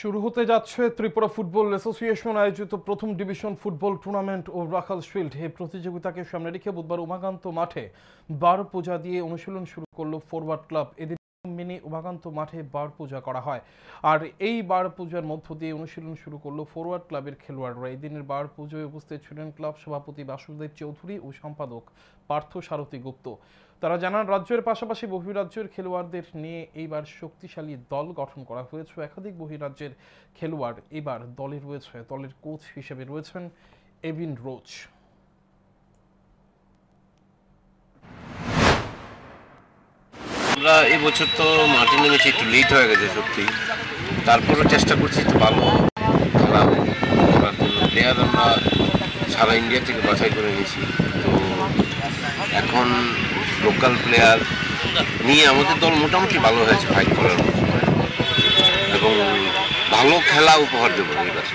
শুরু হতে যাচ্ছে ত্রিপুরা ফুটবল অ্যাসোসিয়েশন আয়োজিত প্রথম ডিভিশন ফুটবল টুর্নামেন্ট ও রাখাল শিল্ড। এই প্রতিযোগিতাকে সামনে রেখে বুধবার উমাকান্ত মাঠে বার পূজা দিয়ে অনুশীলন শুরু করলো ফরওয়ার্ড ক্লাব। এদিন মিনি উমাকান্ত মাঠে বার পূজা করা হয়, আর এই বার পূজার মধ্য দিয়ে অনুশীলন শুরু করলো ফরওয়ার্ড ক্লাবের খেলোয়াড়রা। এই দিনের বার পুজোয় উপস্থিত ছিলেন ক্লাব সভাপতি বাসুদেব চৌধুরী ও সম্পাদক পার্থ সারথী গুপ্ত। তারা জানান, রাজ্যের পাশাপাশি বহিরাজ্যের খেলোয়াড়দের নিয়ে এইবার শক্তিশালী দল গঠন করা হয়েছে। একাধিক বহিরাজ্যের খেলোয়াড় এবার দলে রয়েছে। দলের কোচ হিসেবে রয়েছেন এভিন রোচ। আমরা এই বছর তো মাঠে নেমেছি, একটু লেট হয়ে গেছে সত্যি। তারপরও চেষ্টা করছি একটু ভালো খেলা করার জন্য। প্লেয়ার আমরা সারা ইন্ডিয়া থেকে বাছাই করে নিয়েছি, তো এখন লোকাল প্লেয়ার নিয়ে আমাদের দল মোটামুটি ভালো হয়েছে ফাইট করার মতো, এবং ভালো খেলা উপহার দেবো এবার।